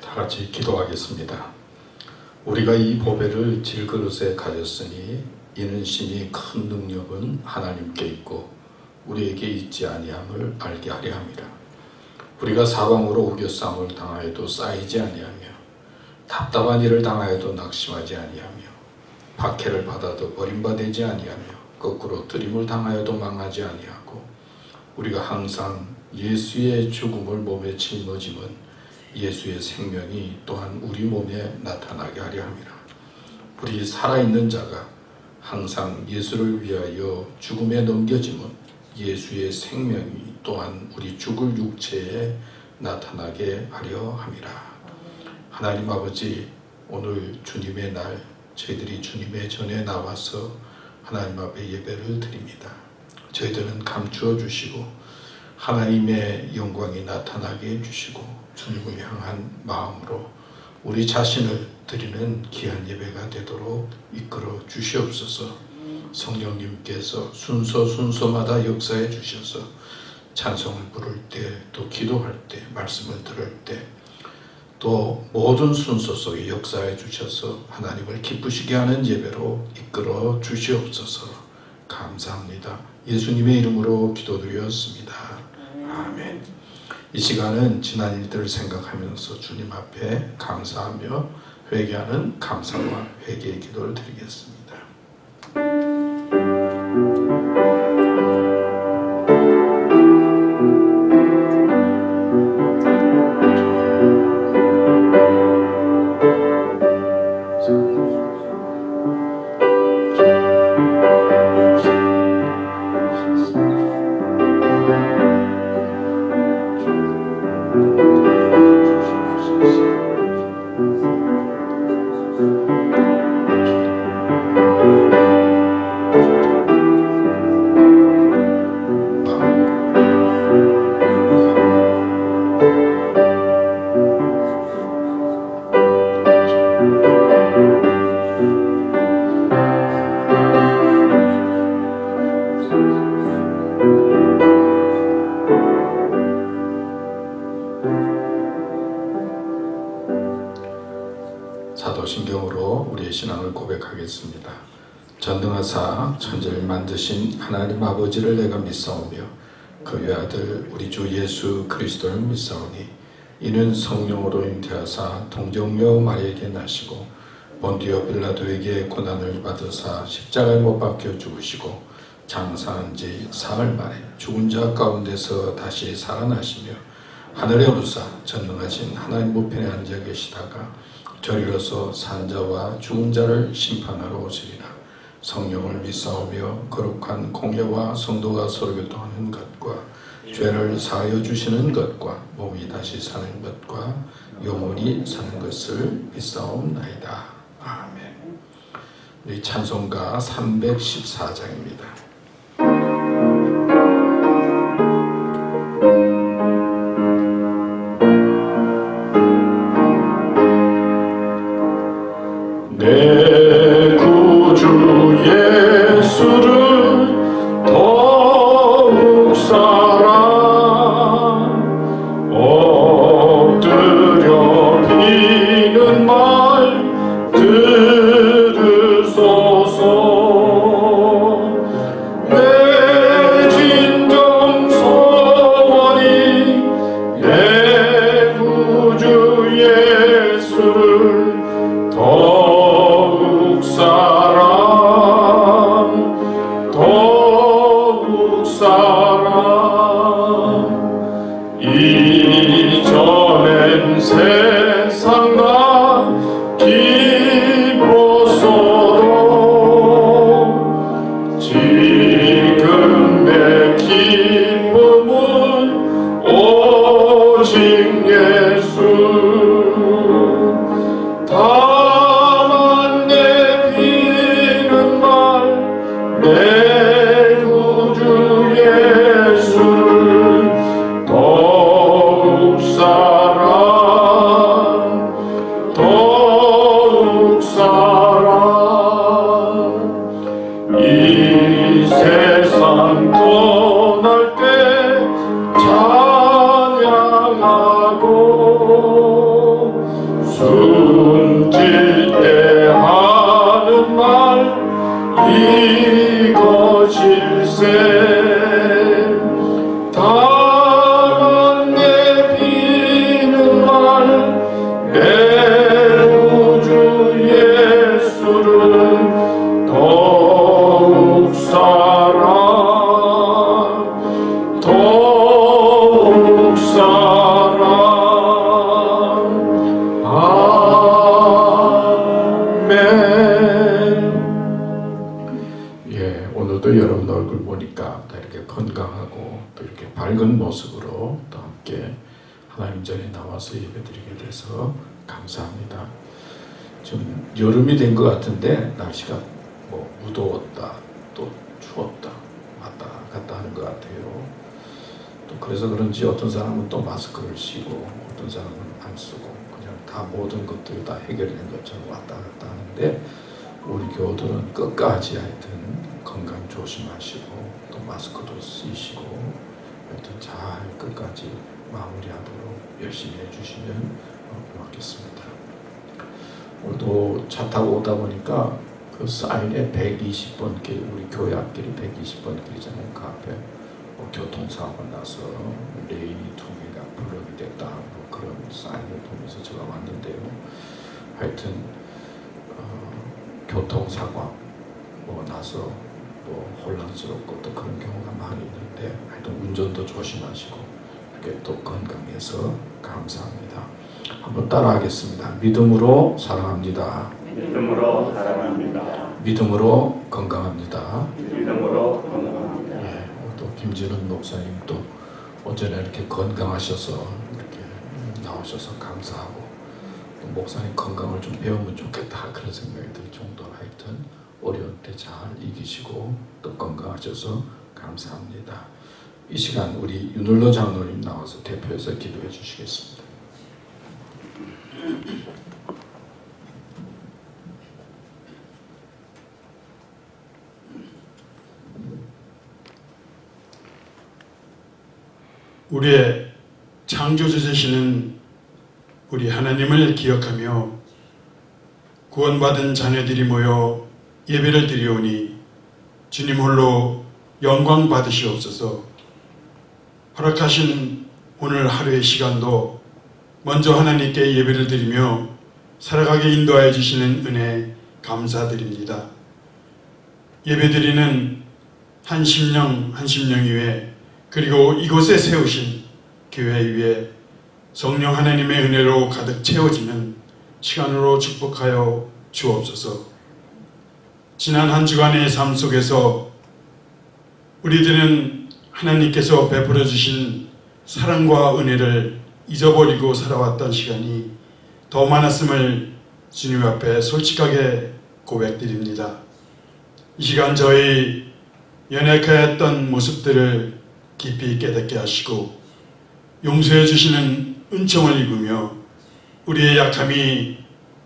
다 같이 기도하겠습니다. 우리가 이 보배를 질그릇에 가졌으니 이는 신이 큰 능력은 하나님께 있고 우리에게 있지 아니함을 알게 하려 함이라. 우리가 사방으로 우겨싸움을 당하여도 쌓이지 아니하며 답답한 일을 당하여도 낙심하지 아니하며 박해를 받아도 버림받지 아니하며 거꾸로 들림을 당하여도 망하지 아니하고 우리가 항상 예수의 죽음을 몸에 짊어짐은 예수의 생명이 또한 우리 몸에 나타나게 하려 함이라. 우리 살아있는 자가 항상 예수를 위하여 죽음에 넘겨짐은 예수의 생명이 또한 우리 죽을 육체에 나타나게 하려 함이라. 하나님 아버지, 오늘 주님의 날 저희들이 주님의 전에 나와서 하나님 앞에 예배를 드립니다. 저희들은 감추어 주시고 하나님의 영광이 나타나게 해주시고 주님을 향한 마음으로 우리 자신을 드리는 귀한 예배가 되도록 이끌어 주시옵소서. 성령님께서 순서마다 역사해 주셔서 찬송을 부를 때, 또 기도할 때, 말씀을 들을 때, 또 모든 순서 속에 역사해 주셔서 하나님을 기쁘시게 하는 예배로 이끌어 주시옵소서. 감사합니다. 예수님의 이름으로 기도드렸습니다. 아멘. 이 시간은 지난 일들을 생각하면서 주님 앞에 감사하며 회개하는 감사와 회개의 기도를 드리겠습니다. 사도신경으로 우리의 신앙을 고백하겠습니다. 전능하사 천지를 만드신 하나님 아버지를 내가 믿사오며 그 외아들 우리 주 예수 그리스도를 믿사오니 이는 성령으로 잉태하사 동정녀 마리아에게 나시고 본디오 빌라도에게 고난을 받으사 십자가에 못 박혀 죽으시고 장사한 지 사흘 만에 죽은 자 가운데서 다시 살아나시며 하늘에 오르사 전능하신 하나님 우편에 앉아 계시다가 저리로서 산자와 죽은 자를 심판하러 오시리라. 성령을 믿사오며 거룩한 공예와 성도가 서로 교통하는 것과 죄를 사하여 주시는 것과 몸이 다시 사는 것과 영원히 사는 것을 믿사옵나이다. 아멘. 우리 찬송가 314장입니다. 내 구주 예수를 더욱 사랑 엎드려 비는 말 들으소서. 내 진정 소원이 내 구주 예수를 더욱 사랑 이전엔 세상과 기뻤어도 지금 내 기쁨은 오직 예수. 다만 내 비는 말 내 구주 예수를 더욱 사랑 이 세상 떠날 때 찬양하고 밝은 모습으로 또 함께 하나님 전에 나와서 예배드리게 돼서 감사합니다. 좀 여름이 된 것 같은데 날씨가 뭐 무더웠다 또 추웠다 왔다 갔다 하는 것 같아요. 또 그래서 그런지 어떤 사람은 또 마스크를 쓰고 어떤 사람은 안 쓰고 그냥 다 모든 것들이 다 해결된 것처럼 왔다 갔다 하는데 우리 교우들은 끝까지 하여튼 건강 조심하시고 또 마스크도 쓰시고 하여튼 잘 끝까지 마무리하도록 열심히 해주시면 고맙겠습니다. 오늘도 차 타고 오다 보니까 그 사인에 120번 길, 우리 교회 앞길이 120번 길이잖아요. 그 앞에 교통사고가 나서 레인이 2개가 블럭이 됐다 뭐 그런 사인을 보면서 제가 왔는데요. 하여튼 교통사고 뭐 나서 뭐 혼란스럽고 또 그런 경우가 많이 있는데 하여튼 운전도 조심하시고 이렇게 또 건강해서 감사합니다. 한번 따라하겠습니다. 믿음으로 사랑합니다. 믿음으로 사랑합니다. 믿음으로 건강합니다. 믿음으로 건강합니다. 예, 또 김진훈 목사님 또 어제는 이렇게 건강하셔서 이렇게 나오셔서 감사하고 또 목사님 건강을 좀 배우면 좋겠다 그런 생각이 들 정도로 하여튼 어려운 때 잘 이기시고 또 건강하셔서 감사합니다. 이 시간 우리 윤을로 장로님 나와서 대표해서 기도해 주시겠습니다. 우리의 창조주 되시는 우리 하나님을 기억하며 구원받은 자녀들이 모여 예배를 드리오니 주님 홀로 영광 받으시옵소서. 허락하신 오늘 하루의 시간도 먼저 하나님께 예배를 드리며 살아가게 인도하여 주시는 은혜 감사드립니다. 예배드리는 한 심령 위에 그리고 이곳에 세우신 교회 위에 성령 하나님의 은혜로 가득 채워지는 시간으로 축복하여 주옵소서. 지난 한 주간의 삶 속에서 우리들은 하나님께서 베풀어 주신 사랑과 은혜를 잊어버리고 살아왔던 시간이 더 많았음을 주님 앞에 솔직하게 고백드립니다. 이 시간 저희 연약하였던 모습들을 깊이 깨닫게 하시고 용서해 주시는 은총을 입으며 우리의 약함이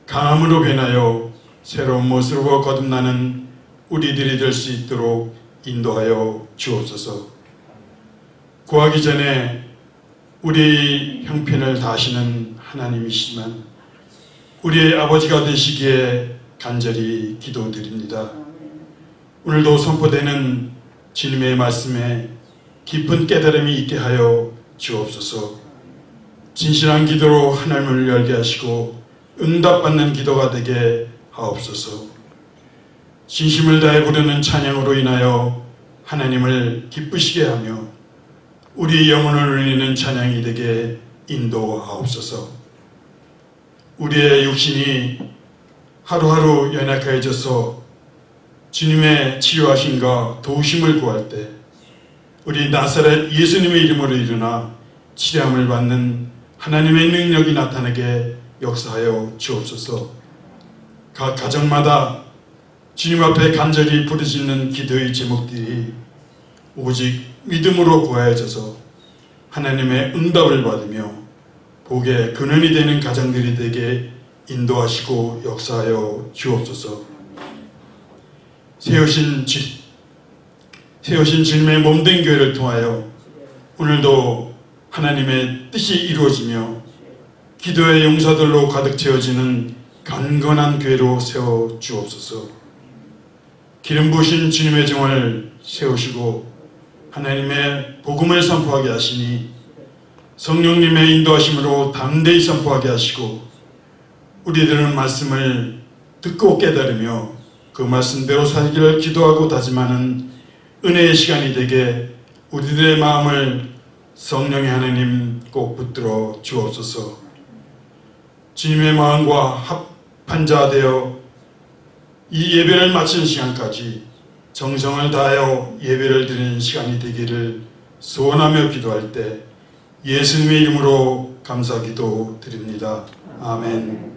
강함으로 변하여 새로운 모습으로 거듭나는 우리들이 될 수 있도록 인도하여 주옵소서. 구하기 전에 우리 형편을 다하시는 하나님이시지만 우리의 아버지가 되시기에 간절히 기도드립니다. 오늘도 선포되는 주님의 말씀에 깊은 깨달음이 있게 하여 주옵소서. 진실한 기도로 하나님을 열게 하시고 응답받는 기도가 되게 하옵소서. 진심을 다해 부르는 찬양으로 인하여 하나님을 기쁘시게 하며 우리 영혼을 울리는 찬양이 되게 인도하옵소서. 우리의 육신이 하루하루 연약해져서 주님의 치료하심과 도우심을 구할 때 우리 나사렛 예수님의 이름으로 일어나 치료함을 받는 하나님의 능력이 나타나게 역사하여 주옵소서. 각 가정마다 주님 앞에 간절히 부르짖는 기도의 제목들이 오직 믿음으로 구하여져서 하나님의 응답을 받으며 복의 근원이 되는 가정들이 되게 인도하시고 역사하여 주옵소서. 세우신 주님의 몸된 교회를 통하여 오늘도 하나님의 뜻이 이루어지며 기도의 용사들로 가득 채워지는 강건한 교회로 세워 주옵소서. 기름 부으신 주님의 종을 세우시고 하나님의 복음을 선포하게 하시니 성령님의 인도하심으로 담대히 선포하게 하시고 우리들은 말씀을 듣고 깨달으며 그 말씀대로 살기를 기도하고 다짐하는 은혜의 시간이 되게 우리들의 마음을 성령의 하나님 꼭 붙들어 주옵소서. 주님의 마음과 합한 자 되어 이 예배를 마치는 시간까지 정성을 다하여 예배를 드리는 시간이 되기를 소원하며 기도할 때 예수님의 이름으로 감사기도 드립니다. 아멘.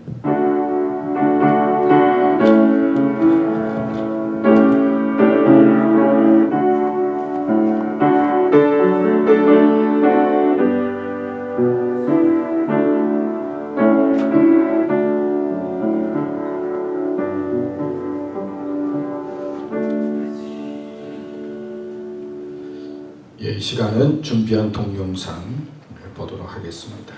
예, 이 시간은 준비한 동영상 보도록 하겠습니다.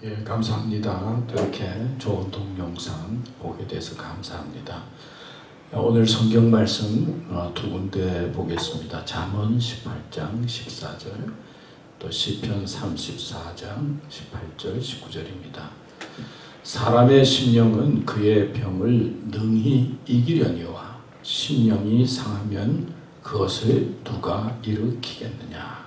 예, 감사합니다. 이렇게 좋은 동영상 보게 돼서 감사합니다. 오늘 성경 말씀 두 군데 보겠습니다. 잠언 18장 14절, 또 시편 34장 18절 19절입니다. 사람의 심령은 그의 병을 능히 이기려니와 심령이 상하면 그것을 누가 일으키겠느냐.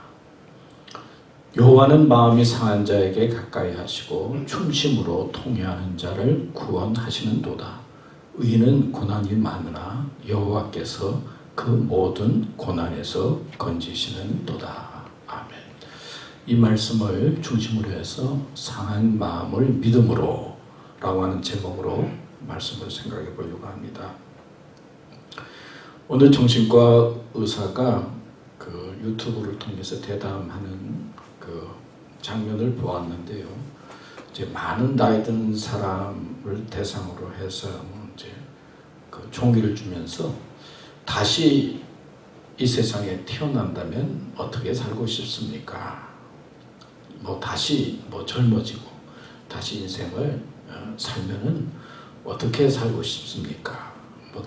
여호와는 마음이 상한 자에게 가까이 하시고 충심으로 통회하는 자를 구원하시는도다. 의인은 고난이 많으나 여호와께서 그 모든 고난에서 건지시는도다. 아멘. 이 말씀을 중심으로 해서 상한 마음을 믿음으로 라고 하는 제목으로 말씀을 생각해 보려고 합니다. 오늘 정신과 의사가 그 유튜브를 통해서 대담하는 그 장면을 보았는데요. 이제 많은 나이 든 사람을 대상으로 해서 이제 그 종기를 주면서 다시 이 세상에 태어난다면 어떻게 살고 싶습니까? 다시 젊어지고 다시 인생을 살면은 어떻게 살고 싶습니까?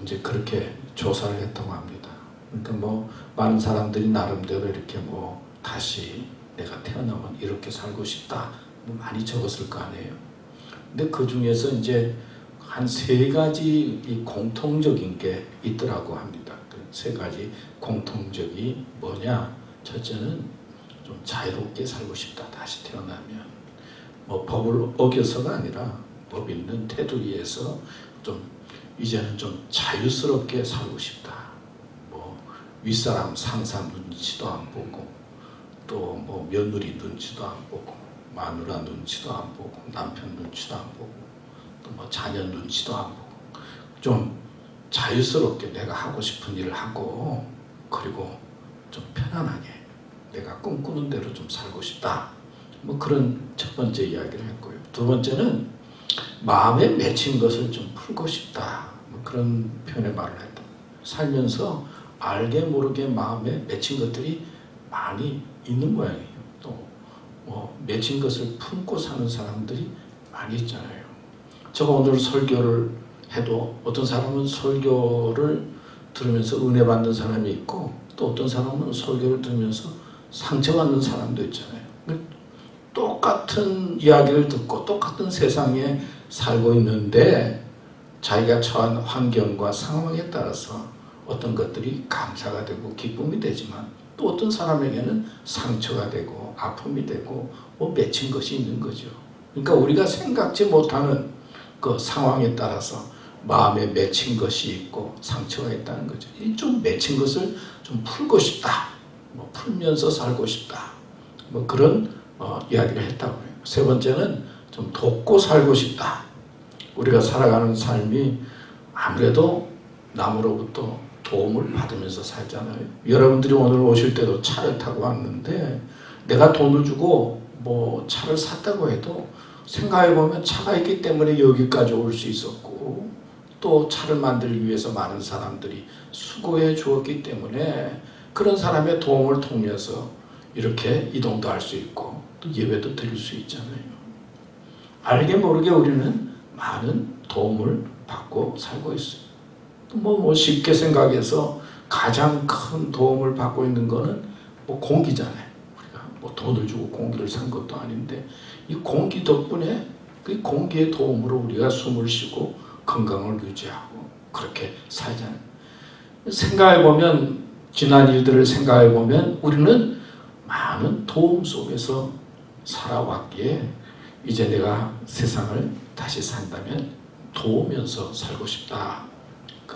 이제 그렇게 조사를 했다고 합니다. 그러니까 많은 사람들이 나름대로 이렇게 다시 내가 태어나면 이렇게 살고 싶다 많이 적었을 거 아니에요. 근데 그 중에서 이제 한 3가지 이 공통적인 게 있더라고 합니다. 세 가지 공통적이 뭐냐? 첫째는 좀 자유롭게 살고 싶다. 다시 태어나면 뭐 법을 어겨서가 아니라 법 있는 테두리에서 좀 이제는 좀 자유스럽게 살고 싶다. 뭐 윗사람 상사 눈치도 안 보고 또 뭐 며느리 눈치도 안 보고 마누라 눈치도 안 보고 남편 눈치도 안 보고 또 뭐 자녀 눈치도 안 보고 좀 자유스럽게 내가 하고 싶은 일을 하고 그리고 좀 편안하게 내가 꿈꾸는 대로 좀 살고 싶다. 뭐 그런 첫 번째 이야기를 했고요. 두 번째는 마음에 맺힌 것을 좀 풀고 싶다. 뭐 그런 표현의 말을 했다. 살면서 알게 모르게 마음에 맺힌 것들이 많이 있는 모양이에요. 또 뭐 맺힌 것을 품고 사는 사람들이 많이 있잖아요. 제가 오늘 설교를 해도 어떤 사람은 설교를 들으면서 은혜 받는 사람이 있고 또 어떤 사람은 설교를 들으면서 상처받는 사람도 있잖아요. 똑같은 이야기를 듣고 똑같은 세상에 살고 있는데 자기가 처한 환경과 상황에 따라서 어떤 것들이 감사가 되고 기쁨이 되지만 또 어떤 사람에게는 상처가 되고 아픔이 되고 뭐 맺힌 것이 있는 거죠. 그러니까 우리가 생각지 못하는 그 상황에 따라서 마음에 맺힌 것이 있고 상처가 있다는 거죠. 이 좀 맺힌 것을 좀 풀고 싶다. 뭐 풀면서 살고 싶다. 뭐 그런 이야기를 했다고 해요. 세 번째는 좀 돕고 살고 싶다. 우리가 살아가는 삶이 아무래도 남으로부터 도움을 받으면서 살잖아요. 여러분들이 오늘 오실 때도 차를 타고 왔는데 내가 돈을 주고 뭐 차를 샀다고 해도 생각해보면 차가 있기 때문에 여기까지 올 수 있었고 또 차를 만들기 위해서 많은 사람들이 수고해 주었기 때문에 그런 사람의 도움을 통해서 이렇게 이동도 할 수 있고 또 예배도 드릴 수 있잖아요. 알게 모르게 우리는 많은 도움을 받고 살고 있어요. 뭐 쉽게 생각해서 가장 큰 도움을 받고 있는 거는 뭐 공기잖아요. 우리가 뭐 돈을 주고 공기를 산 것도 아닌데 이 공기 덕분에 그 공기의 도움으로 우리가 숨을 쉬고 건강을 유지하고 그렇게 살잖아요. 생각해보면 지난 일들을 생각해보면 우리는 많은 도움 속에서 살아왔기에 이제 내가 세상을 다시 산다면 도우면서 살고 싶다.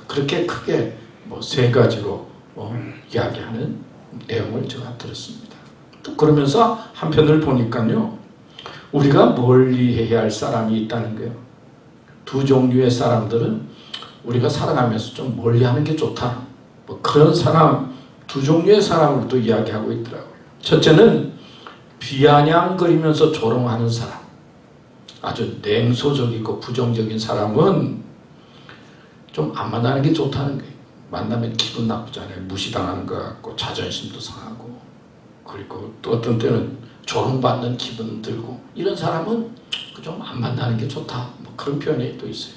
그렇게 크게 뭐 세 가지로 이야기하는 내용을 제가 들었습니다. 또 그러면서 한편을 보니까요. 우리가 멀리해야 할 사람이 있다는 거예요. 두 종류의 사람들은 우리가 살아가면서 좀 멀리하는 게 좋다. 뭐 그런 사람, 두 종류의 사람을 또 이야기하고 있더라고요. 첫째는 비아냥거리면서 조롱하는 사람. 아주 냉소적이고 부정적인 사람은 좀 안 만나는 게 좋다는 거예요. 만나면 기분 나쁘잖아요. 무시당하는 것 같고 자존심도 상하고 그리고 또 어떤 때는 조롱받는 기분 들고 이런 사람은 좀 안 만나는 게 좋다. 뭐 그런 표현이 또 있어요.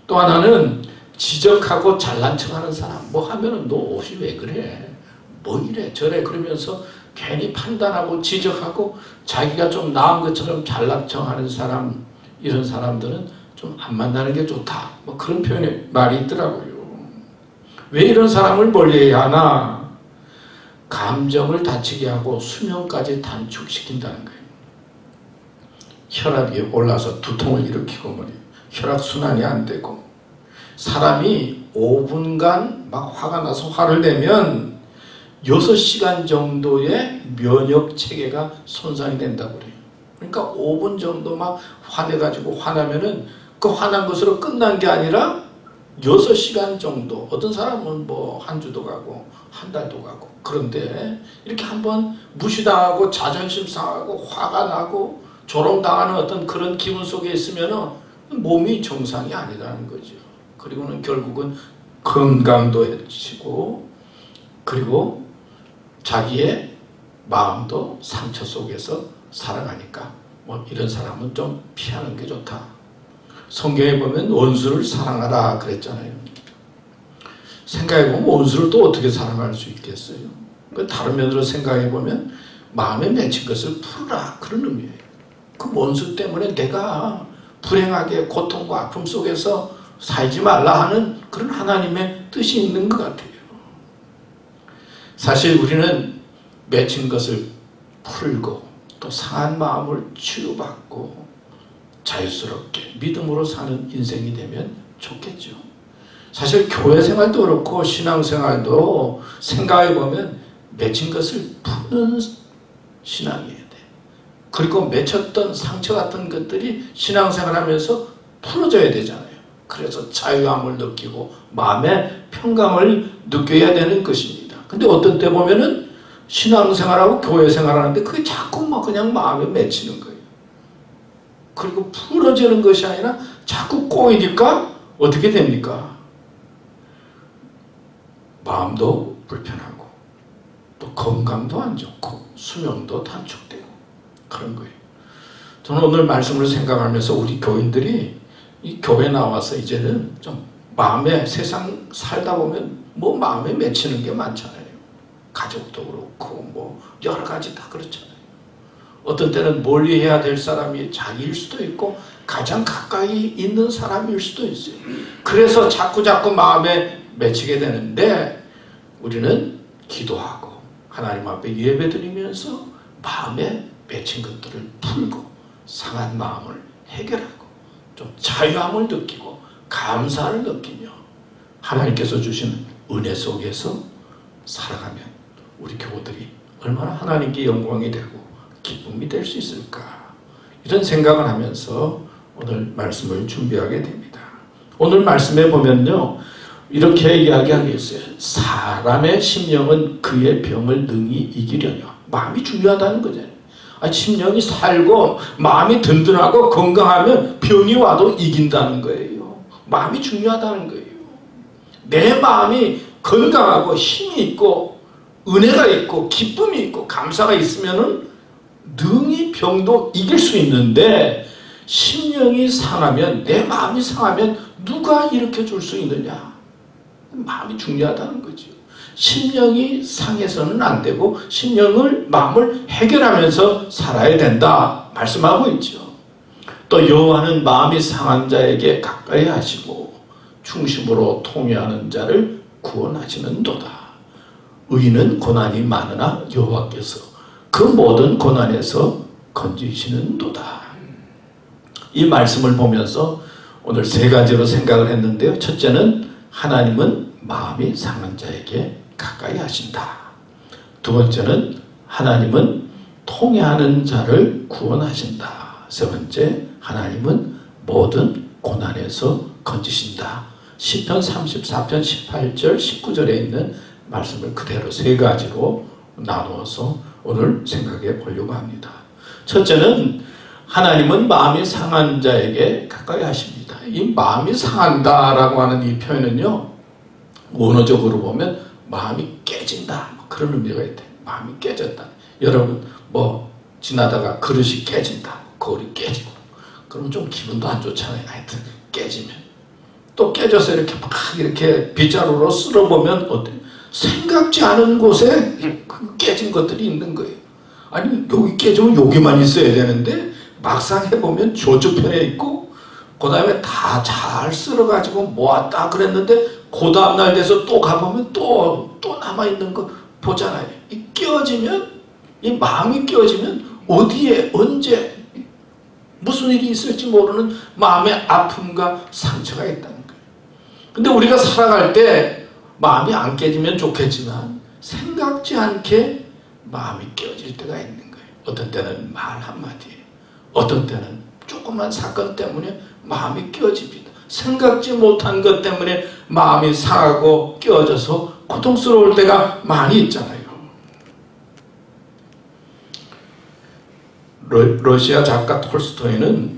또 하나는 지적하고 잘난 척하는 사람. 뭐 하면은 너 옷이 왜 그래? 뭐 이래 저래 그러면서 괜히 판단하고 지적하고 자기가 좀 나은 것처럼 잘난 척하는 사람 이런 사람들은 좀 안 만나는 게 좋다. 뭐 그런 표현의 말이 있더라고요. 왜 이런 사람을 멀리해야 하나? 감정을 다치게 하고 수명까지 단축시킨다는 거예요. 혈압이 올라서 두통을 일으키고 말이에요. 혈액순환이 안 되고 사람이 5분간 막 화가 나서 화를 내면 6시간 정도의 면역 체계가 손상이 된다고 그래요. 그러니까 5분 정도 막 화내가지고 화나면은 그 화난 것으로 끝난 게 아니라 6시간 정도, 어떤 사람은 뭐 한 주도 가고 한 달도 가고 그런데 이렇게 한번 무시당하고 자존심 상하고 화가 나고 조롱당하는 어떤 그런 기분 속에 있으면은 몸이 정상이 아니라는 거죠. 그리고는 결국은 건강도 해치고 그리고 자기의 마음도 상처 속에서 살아가니까 뭐 이런 사람은 좀 피하는 게 좋다. 성경에 보면 원수를 사랑하라 그랬잖아요. 생각해보면 원수를 또 어떻게 사랑할 수 있겠어요? 다른 면으로 생각해보면 마음에 맺힌 것을 풀어라 그런 의미예요. 그 원수 때문에 내가 불행하게 고통과 아픔 속에서 살지 말라 하는 그런 하나님의 뜻이 있는 것 같아요. 사실 우리는 맺힌 것을 풀고 또 상한 마음을 치유받고 자유스럽게 믿음으로 사는 인생이 되면 좋겠죠. 사실 교회 생활도 그렇고 신앙생활도 생각해보면 맺힌 것을 푸는 신앙이어야 돼. 그리고 맺혔던 상처 같은 것들이 신앙생활하면서 풀어져야 되잖아요. 그래서 자유함을 느끼고 마음의 평강을 느껴야 되는 것입니다. 근데 어떤 때 보면은 신앙생활하고 교회생활하는데 그게 자꾸 막 그냥 마음에 맺히는 거예요. 그리고 풀어지는 것이 아니라 자꾸 꼬이니까 어떻게 됩니까? 마음도 불편하고 또 건강도 안 좋고 수명도 단축되고 그런 거예요. 저는 오늘 말씀을 생각하면서 우리 교인들이 이 교회 나와서 이제는 좀 마음에 세상 살다 보면 뭐 마음에 맺히는 게 많잖아요. 가족도 그렇고 뭐 여러 가지 다 그렇잖아요. 어떤 때는 멀리 해야 될 사람이 자기일 수도 있고 가장 가까이 있는 사람일 수도 있어요. 그래서 자꾸 마음에 맺히게 되는데 우리는 기도하고 하나님 앞에 예배드리면서 마음에 맺힌 것들을 풀고 상한 마음을 해결하고 좀 자유함을 느끼고 감사를 느끼며 하나님께서 주신 은혜 속에서 살아가면 우리 교우들이 얼마나 하나님께 영광이 되고 기쁨이 될 수 있을까, 이런 생각을 하면서 오늘 말씀을 준비하게 됩니다. 오늘 말씀에 보면요 이렇게 이야기하고 있어요. 사람의 심령은 그의 병을 능히 이기려냐. 마음이 중요하다는 거잖아요. 심령이 살고 마음이 든든하고 건강하면 병이 와도 이긴다는 거예요. 마음이 중요하다는 거예요. 내 마음이 건강하고 힘이 있고 은혜가 있고 기쁨이 있고 감사가 있으면은 능히 병도 이길 수 있는데, 심령이 상하면, 내 마음이 상하면 누가 일으켜 줄 수 있느냐. 마음이 중요하다는 거죠. 심령이 상해서는 안 되고 마음을 해결하면서 살아야 된다 말씀하고 있죠. 또 여호와는 마음이 상한 자에게 가까이 하시고 중심으로 통회하는 자를 구원하시는도다. 의인은 고난이 많으나 여호와께서 그 모든 고난에서 건지시는도다. 이 말씀을 보면서 오늘 세 가지로 생각을 했는데요. 첫째는 하나님은 마음이 상한 자에게 가까이 하신다. 두 번째는 하나님은 통회하는 자를 구원하신다. 세 번째, 하나님은 모든 고난에서 건지신다. 시편 34편 18절 19절에 있는 말씀을 그대로 세 가지로 나누어서 오늘 생각해 보려고 합니다. 첫째는 하나님은 마음이 상한 자에게 가까이 하십니다. 이 마음이 상한다라고 하는 이 표현은요, 원어적으로 보면 마음이 깨진다, 그런 의미가 있대요. 마음이 깨졌다. 여러분 뭐 지나다가 그릇이 깨진다, 거울이 깨지고 그러면 좀 기분도 안 좋잖아요. 하여튼 깨지면 또 깨져서 이렇게 막 이렇게 빗자루로 쓸어보면 어때요? 생각지 않은 곳에 깨진 것들이 있는 거예요. 아니 여기 깨지면 여기만 있어야 되는데 막상 해보면 저쪽편에 있고 그 다음에 다 잘 쓸어가지고 모았다 그랬는데 그 다음날 돼서 또 가보면 또 남아있는 거 보잖아요. 이 깨어지면, 이 마음이 깨어지면 어디에 언제 무슨 일이 있을지 모르는 마음의 아픔과 상처가 있다는 거예요. 근데 우리가 살아갈 때 마음이 안 깨지면 좋겠지만 생각지 않게 마음이 깨어질 때가 있는 거예요. 어떤 때는 말 한마디에, 어떤 때는 조그만 사건 때문에 마음이 깨어집니다. 생각지 못한 것 때문에 마음이 상하고 깨어져서 고통스러울 때가 많이 있잖아요. 러시아 작가 톨스토이는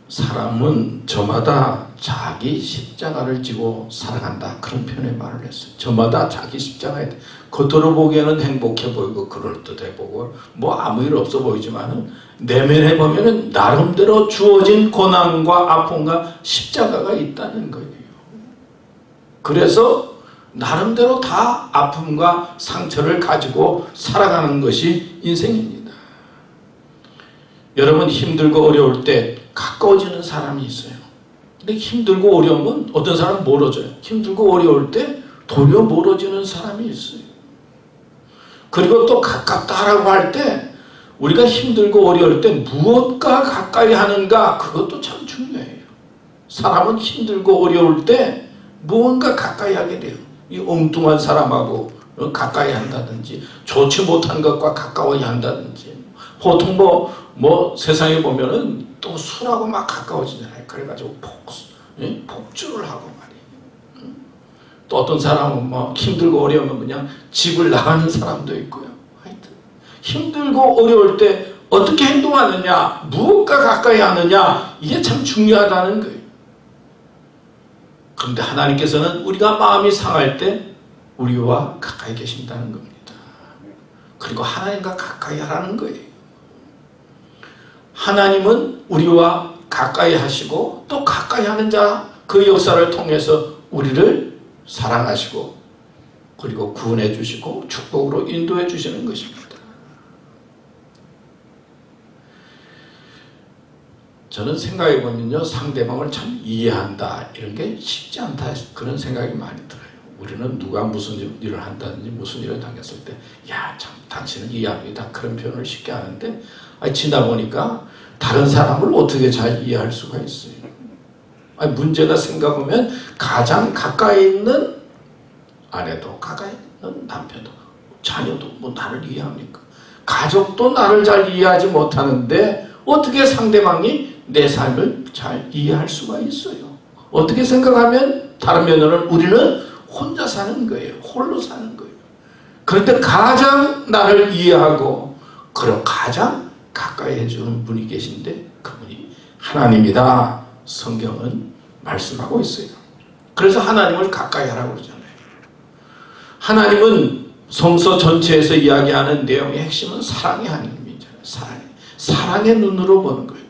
사람은 저마다 자기 십자가를 지고 살아간다, 그런 표현의 말을 했어요. 저마다 자기 십자가에 겉으로 보기에는 행복해 보이고 그럴듯해 보고 뭐 아무 일 없어 보이지만은 내면에 보면은 나름대로 주어진 고난과 아픔과 십자가가 있다는 거예요. 그래서 나름대로 다 아픔과 상처를 가지고 살아가는 것이 인생입니다. 여러분 힘들고 어려울 때 가까워지는 사람이 있어요. 근데 힘들고 어려우면 어떤 사람은 멀어져요. 힘들고 어려울 때 도리어 멀어지는 사람이 있어요. 그리고 또 가깝다라고 할 때 우리가 힘들고 어려울 때 무엇과 가까이 하는가, 그것도 참 중요해요. 사람은 힘들고 어려울 때 무언가 가까이 하게 돼요. 이 엉뚱한 사람하고 가까이 한다든지, 좋지 못한 것과 가까워야 한다든지, 보통 뭐 세상에 보면은 또 술하고 막 가까워지잖아요. 그래가지고 폭주를 하고 말이에요. 또 어떤 사람은 뭐 힘들고 어려우면 그냥 집을 나가는 사람도 있고요. 하여튼 힘들고 어려울 때 어떻게 행동하느냐, 무엇과 가까이 하느냐, 이게 참 중요하다는 거예요. 그런데 하나님께서는 우리가 마음이 상할 때 우리와 가까이 계신다는 겁니다. 그리고 하나님과 가까이 하라는 거예요. 하나님은 우리와 가까이 하시고 또 가까이 하는 자, 그 역사를 통해서 우리를 사랑하시고 그리고 구원해 주시고 축복으로 인도해 주시는 것입니다. 저는 생각해 보면요, 상대방을 참 이해한다, 이런 게 쉽지 않다, 그런 생각이 많이 들어요. 우리는 누가 무슨 일을 한다든지 무슨 일을 당했을 때, 야, 참 당신은 이해합니다, 그런 표현을 쉽게 하는데, 지나 보니까 다른 사람을 어떻게 잘 이해할 수가 있어요. 문제가 생각하면 가장 가까이 있는 아내도, 가까이 있는 남편도, 자녀도 뭐 나를 이해합니까? 가족도 나를 잘 이해하지 못하는데 어떻게 상대방이 내 삶을 잘 이해할 수가 있어요? 어떻게 생각하면 다른 면으로는 우리는 혼자 사는 거예요. 홀로 사는 거예요. 그런데 가장 나를 이해하고 그리고 가장 가까이 해주는 분이 계신데 그분이 하나님이다, 성경은 말씀하고 있어요. 그래서 하나님을 가까이 하라고 그러잖아요. 하나님은 성서 전체에서 이야기하는 내용의 핵심은 사랑의 하나님이잖아요. 사랑의 눈으로 보는 거예요.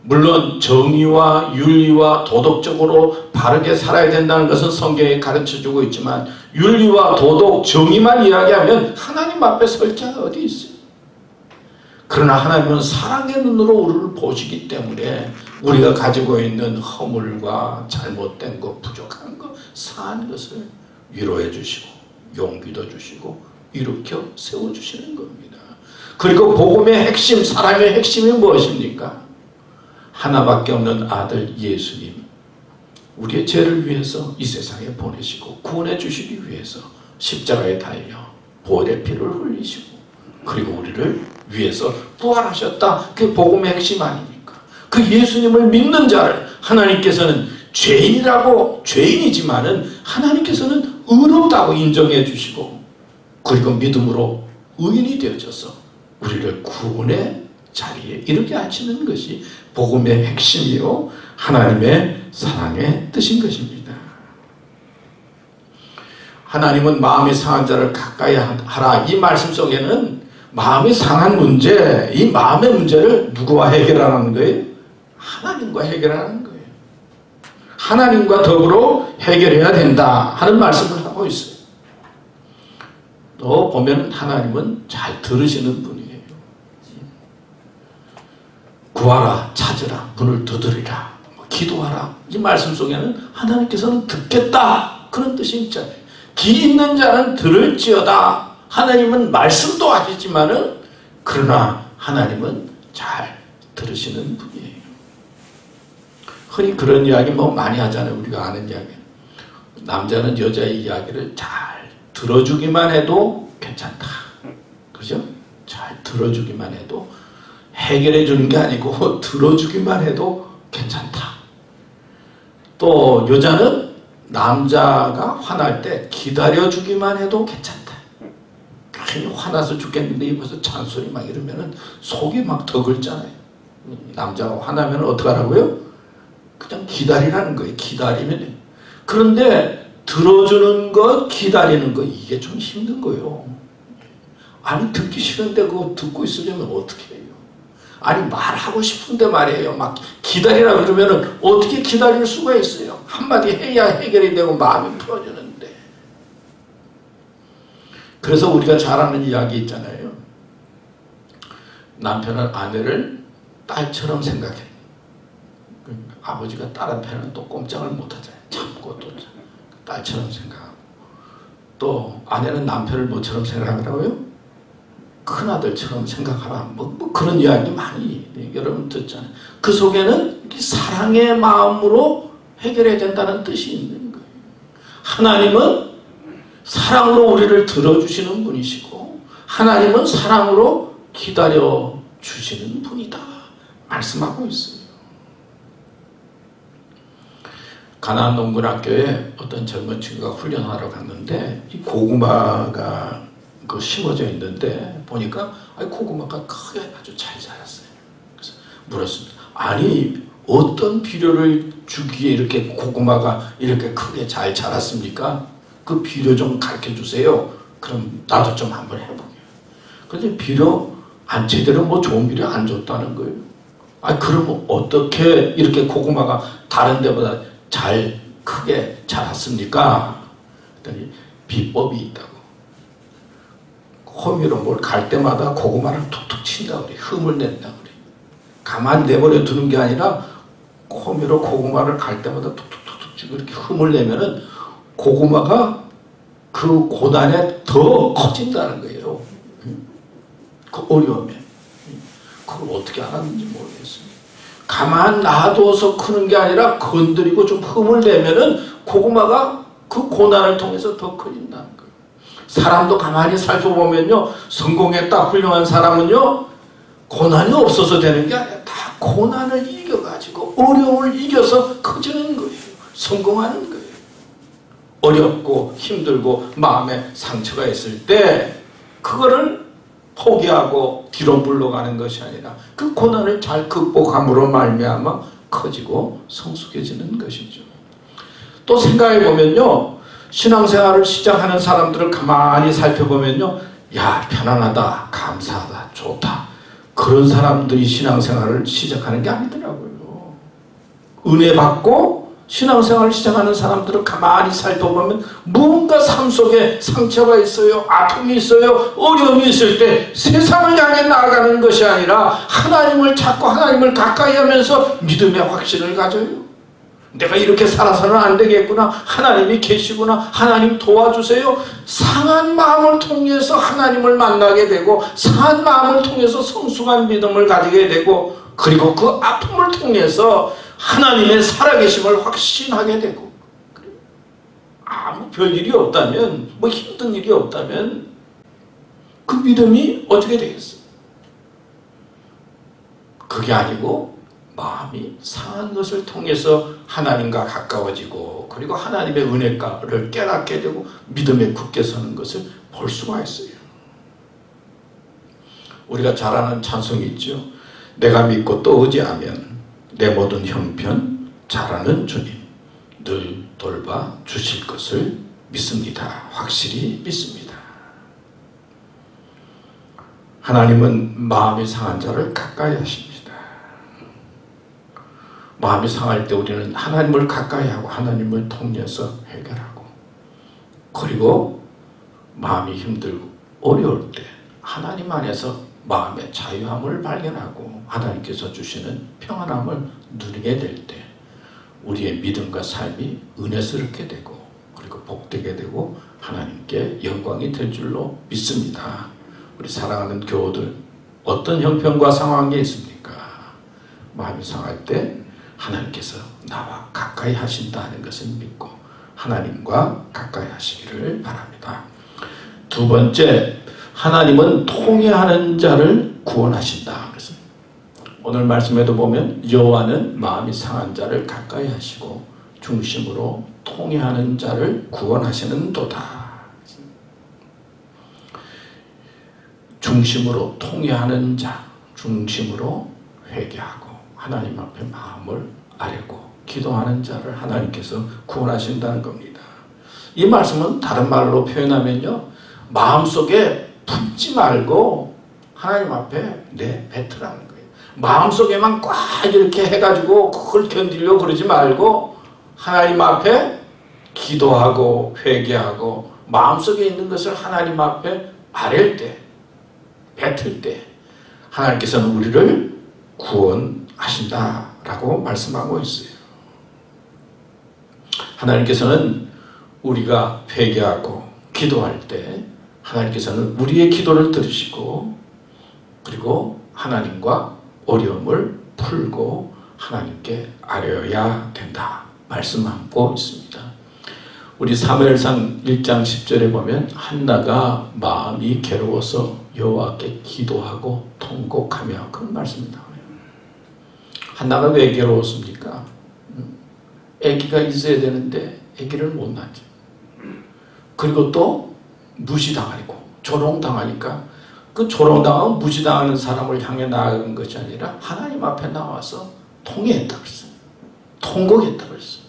물론 정의와 윤리와 도덕적으로 바르게 살아야 된다는 것은 성경에 가르쳐주고 있지만, 윤리와 도덕, 정의만 이야기하면 하나님 앞에 설 자가 어디 있어요? 그러나 하나님은 사랑의 눈으로 우리를 보시기 때문에 우리가 가지고 있는 허물과 잘못된 것, 부족한 것, 사한 것을 위로해 주시고 용기도 주시고 일으켜 세워주시는 겁니다. 그리고 복음의 핵심, 사랑의 핵심이 무엇입니까? 하나밖에 없는 아들 예수님, 우리의 죄를 위해서 이 세상에 보내시고 구원해 주시기 위해서 십자가에 달려 보혈의 피를 흘리시고 그리고 우리를 위해서 부활하셨다. 그게 복음의 핵심 아닙니까? 그 예수님을 믿는 자를 하나님께서는 죄인이지만은 하나님께서는 의롭다고 인정해 주시고 그리고 믿음으로 의인이 되어져서 우리를 구원의 자리에 이르게 하시는 것이 복음의 핵심이요 하나님의 사랑의 뜻인 것입니다. 하나님은 마음이 상한 자를 가까이 하라, 이 말씀 속에는 마음이 상한 문제, 이 마음의 문제를 누구와 해결하는 거예요? 하나님과 해결하는 거예요. 하나님과 더불어 해결해야 된다 하는 말씀을 하고 있어요. 또 보면 하나님은 잘 들으시는 분이에요. 구하라, 찾으라, 문을 두드리라, 기도하라, 이 말씀 속에는 하나님께서는 듣겠다, 그런 뜻이 있잖아요. 귀 있는 자는 들을지어다. 하나님은 말씀도 하시지만은 그러나 하나님은 잘 들으시는 분이에요. 흔히 그런 이야기 많이 하잖아요. 우리가 아는 이야기. 남자는 여자의 이야기를 잘 들어주기만 해도 괜찮다. 그죠? 잘 들어주기만 해도, 해결해 주는 게 아니고 들어주기만 해도 괜찮다. 또 여자는 남자가 화날 때 기다려주기만 해도 괜찮다. 괜히 화나서 죽겠는데 입에서 잔소리 막 이러면은 속이 막 더 긁잖아요. 남자가 화나면 어떡하라고요? 그냥 기다리라는 거예요. 기다리면 돼요. 그런데 들어주는 것, 기다리는 것, 이게 좀 힘든 거예요. 아니 듣기 싫은데 그거 듣고 있으려면 어떻게 해요? 아니 말하고 싶은데 말이에요. 막 기다리라 그러면은 어떻게 기다릴 수가 있어요? 한마디 해야 해결이 되고 마음이 풀어지는데. 그래서 우리가 잘 아는 이야기 있잖아요. 남편은 아내를 딸처럼 생각해. 아버지가 딸 앞에는 또 꼼짝을 못하잖아요. 참고 또 딸처럼 생각하고. 또 아내는 남편을 뭐처럼 생각하더라고요? 큰아들처럼 생각하라. 뭐 그런 이야기 많이 여러분 듣잖아요. 그 속에는 사랑의 마음으로 해결해야 된다는 뜻이 있는 거예요. 하나님은 사랑으로 우리를 들어주시는 분이시고 하나님은 사랑으로 기다려주시는 분이다 말씀하고 있어요. 가나안 농군학교에 어떤 젊은 친구가 훈련하러 갔는데 이 고구마가 심어져 있는데 보니까 고구마가 크게 아주 잘 자랐어요. 그래서 물었습니다. 아니 어떤 비료를 주기에 이렇게 고구마가 이렇게 크게 잘 자랐습니까? 그 비료 좀 가르쳐 주세요. 그럼 나도 좀 한번 해보게요. 그런데 비료 안 제대로 좋은 비료 안 줬다는 거예요. 그러면 어떻게 이렇게 고구마가 다른 데보다 잘 크게 자랐습니까? 그랬더니 비법이 있다고. 호미로 뭘 갈 때마다 고구마를 툭툭 친다 그래. 흠을 낸다 그래. 가만 내버려 두는 게 아니라 호미로 고구마를 갈 때마다 툭툭툭툭 치고 이렇게 흠을 내면은 고구마가 그 고난에 더 커진다는 거예요. 그 어려움에. 그걸 어떻게 알았는지 모르겠어요. 가만 놔둬서 크는 게 아니라 건드리고 좀 흠을 내면은 고구마가 그 고난을 통해서 더 커진다는 거예요. 사람도 가만히 살펴보면요, 성공했다 훌륭한 사람은요, 고난이 없어서 되는 게 아니라 다 고난을 이겨가지고 어려움을 이겨서 커지는 거예요. 성공하는 거예요. 어렵고 힘들고 마음에 상처가 있을 때 그거를 포기하고 뒤로 물러가는 것이 아니라 그 고난을 잘 극복함으로 말미암아 커지고 성숙해지는 것이죠. 또 생각해 보면요, 신앙생활을 시작하는 사람들을 가만히 살펴보면요, 야 편안하다, 감사하다, 좋다, 그런 사람들이 신앙생활을 시작하는 게 아니더라고요. 은혜 받고 신앙생활을 시작하는 사람들을 가만히 살펴보면 무언가 삶 속에 상처가 있어요, 아픔이 있어요, 어려움이 있을 때 세상을 향해 나아가는 것이 아니라 하나님을 찾고 하나님을 가까이 하면서 믿음의 확신을 가져요. 내가 이렇게 살아서는 안 되겠구나, 하나님이 계시구나, 하나님 도와주세요. 상한 마음을 통해서 하나님을 만나게 되고 상한 마음을 통해서 성숙한 믿음을 가지게 되고 그리고 그 아픔을 통해서 하나님의 살아계심을 확신하게 되고, 아무 별일이 없다면, 힘든 일이 없다면 그 믿음이 어떻게 되겠어요? 그게 아니고 마음이 상한 것을 통해서 하나님과 가까워지고 그리고 하나님의 은혜를 깨닫게 되고 믿음에 굳게 서는 것을 볼 수가 있어요. 우리가 잘 아는 찬송이 있죠. 내가 믿고 또 의지하면 내 모든 형편 잘하는 주님 늘 돌봐 주실 것을 믿습니다. 확실히 믿습니다. 하나님은 마음이 상한 자를 가까이 하십니다. 마음이 상할 때 우리는 하나님을 가까이 하고 하나님을 통해서 해결하고, 그리고 마음이 힘들고 어려울 때 하나님 안에서 마음의 자유함을 발견하고 하나님께서 주시는 평안함을 누리게 될 때 우리의 믿음과 삶이 은혜스럽게 되고 그리고 복되게 되고 하나님께 영광이 될 줄로 믿습니다. 우리 사랑하는 교우들, 어떤 형편과 상황이 있습니까? 마음이 상할 때 하나님께서 나와 가까이 하신다는 것을 믿고 하나님과 가까이 하시기를 바랍니다. 두 번째, 하나님은 통회하는 자를 구원하신다. 그래서 오늘 말씀에도 보면 여호와는 마음이 상한 자를 가까이 하시고 중심으로 통회하는 자를 구원하시는도다. 중심으로 통회하는 자, 중심으로 회개하고 하나님 앞에 마음을 아뢰고 기도하는 자를 하나님께서 구원하신다는 겁니다. 이 말씀은 다른 말로 표현하면요, 마음속에 품지 말고 하나님 앞에 내뱉으라는 거예요. 마음속에만 꽉 이렇게 해가지고 그걸 견디려고 그러지 말고 하나님 앞에 기도하고 회개하고 마음속에 있는 것을 하나님 앞에 아랠 때, 뱉을 때 하나님께서는 우리를 구원하신다라고 말씀하고 있어요. 하나님께서는 우리가 회개하고 기도할 때 하나님께서는 우리의 기도를 들으시고 그리고 하나님과 어려움을 풀고 하나님께 아뢰어야 된다 말씀하고 있습니다. 우리 사무엘상 1장 10절에 보면 한나가 마음이 괴로워서 여호와께 기도하고 통곡하며 그런 말씀이 나와요. 한나가 왜 괴로웠습니까? 아기가 있어야 되는데 아기를 못 낳지. 그리고 또 무시당하고 조롱당하니까 그 조롱당하고 무시당하는 사람을 향해 나아간 것이 아니라 하나님 앞에 나와서 통회했다고 했어요. 통곡했다고 했어요.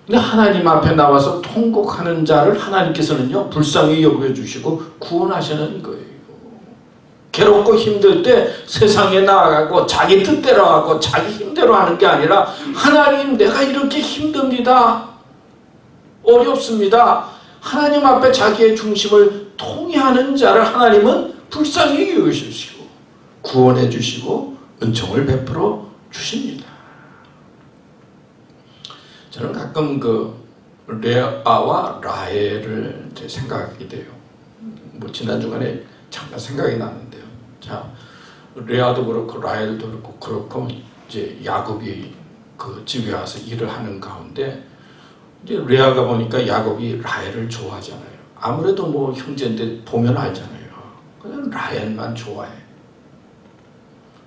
근데 하나님 앞에 나와서 통곡하는 자를 하나님께서는요 불쌍히 여겨주시고 구원하시는 거예요. 괴롭고 힘들 때 세상에 나아가고 자기 뜻대로 하고 자기 힘대로 하는 게 아니라 하나님 내가 이렇게 힘듭니다. 어렵습니다. 하나님 앞에 자기의 중심을 통회하는 자를 하나님은 불쌍히 여기시고 구원해 주시고 은총을 베풀어 주십니다. 저는 가끔 그 레아와 라헬을 생각하게 돼요. 뭐 지난 주간에 잠깐 생각이 나는데요. 자, 레아도 그렇고 라헬도 그렇고 이제 야곱이 그 집에 와서 일을 하는 가운데 이제 레아가 보니까 야곱이 라헬을 좋아하잖아요. 아무래도 뭐 형제인데 보면 알잖아요. 그냥 라헬만 좋아해.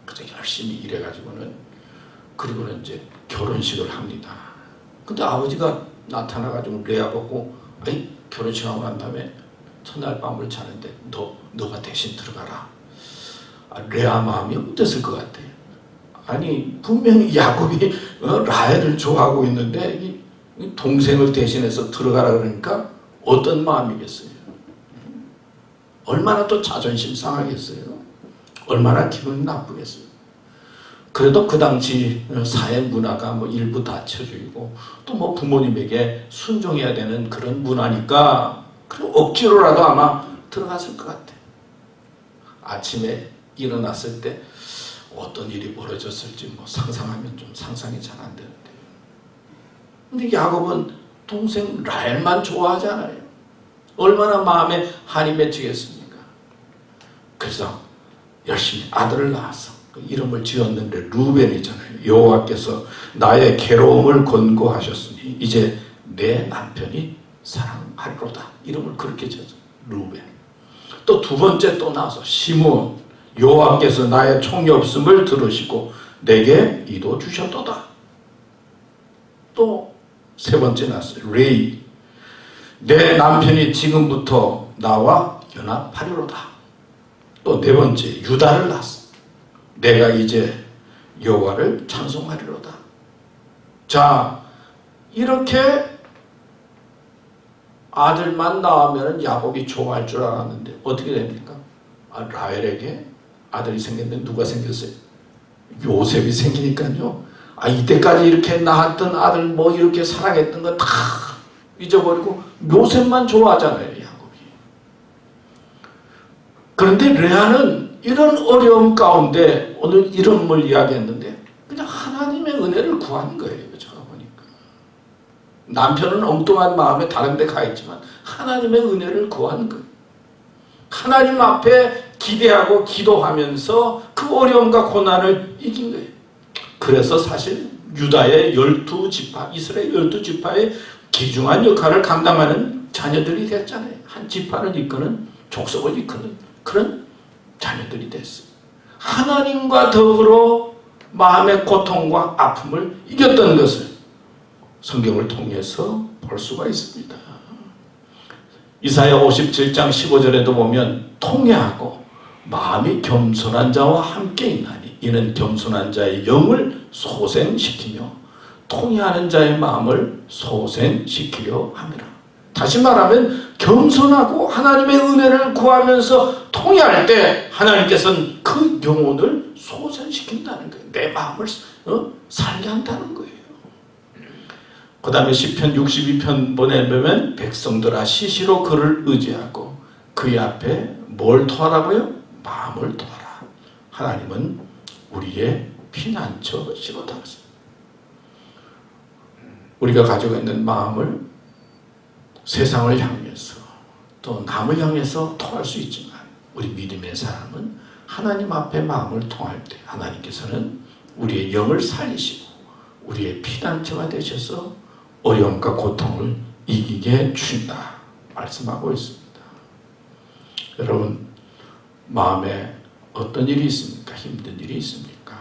그래서 열심히 일해가지고는 그리고는 이제 결혼식을 합니다. 근데 아버지가 나타나가지고 레아 보고 아이 결혼식하고 난 다음에 첫날 밤을 자는데 너가 대신 들어가라. 레아 마음이 어땠을 것 같아? 아니 분명히 야곱이 라헬을 좋아하고 있는데 이 동생을 대신해서 들어가라 그러니까 어떤 마음이겠어요? 얼마나 또 자존심 상하겠어요? 얼마나 기분이 나쁘겠어요? 그래도 그 당시 사회 문화가 뭐 일부 닫혀지고 또 뭐 부모님에게 순종해야 되는 그런 문화니까 그럼 억지로라도 아마 들어갔을 것 같아. 아침에 일어났을 때 어떤 일이 벌어졌을지 뭐 상상하면 좀 상상이 잘 안 되는데. 근데 야곱은 동생 라헬만 좋아하잖아요. 얼마나 마음에 한이 맺히겠습니까? 그래서 열심히 아들을 낳았어. 그 이름을 지었는데 루벤이잖아요. 여호와께서 나의 괴로움을 권고하셨으니 이제 내 남편이 사랑하리로다. 이름을 그렇게 지었어. 루벤. 또 두 번째 또 나와서 시므온. 여호와께서 나의 총이 없음을 들으시고 내게 이도 주셨도다. 또 세 번째 나왔어요. 레이. 내 남편이 지금부터 나와 연합하리로다. 또 네 번째 유다를 낳았어. 내가 이제 여호와를 찬송하리로다. 자, 이렇게 아들만 낳으면 야곱이 좋아할 줄 알았는데 어떻게 됩니까? 라헬에게 아들이 생겼는데 누가 생겼어요? 요셉이 생기니까요. 이때까지 이렇게 낳았던 아들 뭐 이렇게 사랑했던 거 다 잊어버리고 요셉만 좋아하잖아요, 야곱이. 그런데 레아는 이런 어려움 가운데 오늘 이름을 이야기했는데 그냥 하나님의 은혜를 구하는 거예요. 제가 보니까 남편은 엉뚱한 마음에 다른 데 가 있지만 하나님의 은혜를 구하는 거예요. 하나님 앞에 기대하고 기도하면서 그 어려움과 고난을 이긴 거예요. 그래서 사실 유다의 12지파, 이스라엘 12지파의 귀중한 역할을 감당하는 자녀들이 됐잖아요. 한 지파를 이끄는, 족속을 이끄는 그런 자녀들이 됐어요. 하나님과 더불어 마음의 고통과 아픔을 이겼던 것을 성경을 통해서 볼 수가 있습니다. 이사야 57장 15절에도 보면 통회하고 마음이 겸손한 자와 함께 있나니 이는 겸손한 자의 영을 소생시키며 통회하는 자의 마음을 소생시키려 함이라. 다시 말하면 겸손하고 하나님의 은혜를 구하면서 통회할 때 하나님께서는 그 영혼을 소생시킨다는 거예요. 내 마음을 살게 한다는 거예요. 그 다음에 시편 62편 보내보면 백성들아 시시로 그를 의지하고 그의 앞에 뭘 토하라고요? 마음을 토하라. 하나님은 우리의 피난처시로다. 우리가 가지고 있는 마음을 세상을 향해서 또 남을 향해서 통할 수 있지만 우리 믿음의 사람은 하나님 앞에 마음을 통할 때 하나님께서는 우리의 영을 살리시고 우리의 피난처가 되셔서 어려움과 고통을 이기게 주신다 말씀하고 있습니다. 여러분 마음에 어떤 일이 있습니까? 힘든 일이 있습니까?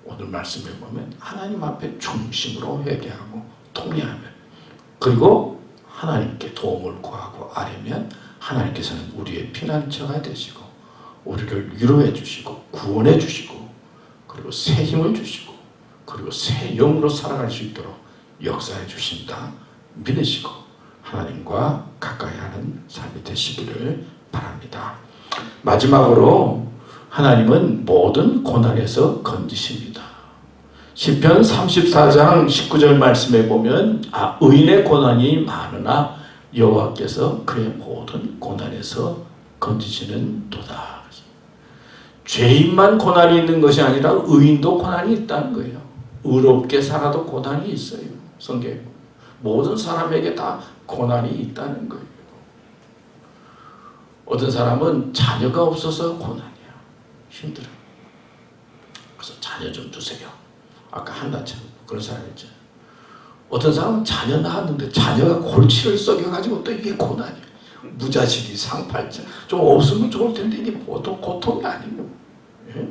오늘 말씀을 보면 하나님 앞에 중심으로 회개하고 통회하면 그리고 하나님께 도움을 구하고 아뢰면 하나님께서는 우리의 피난처가 되시고 우리를 위로해 주시고 구원해 주시고 그리고 새 힘을 주시고 그리고 새 영으로 살아갈 수 있도록 역사해 주신다 믿으시고 하나님과 가까이 하는 삶이 되시기를 바랍니다. 마지막으로 하나님은 모든 고난에서 건지십니다. 시편 34장 19절 말씀에 보면 의인의 고난이 많으나 여호와께서 그의 모든 고난에서 건지시는 도다. 죄인만 고난이 있는 것이 아니라 의인도 고난이 있다는 거예요. 의롭게 살아도 고난이 있어요. 성경에 모든 사람에게 다 고난이 있다는 거예요. 어떤 사람은 자녀가 없어서 고난이야. 힘들어요. 그래서 자녀 좀 주세요. 아까 한나처럼 그런 사람 있죠. 어떤 사람은 자녀 낳았는데 자녀가 골치를 썩여가지고 또 이게 고난이에요. 무자식이 상팔자 좀 없으면 좋을 텐데 이게 보통 고통이 아니에요. 예?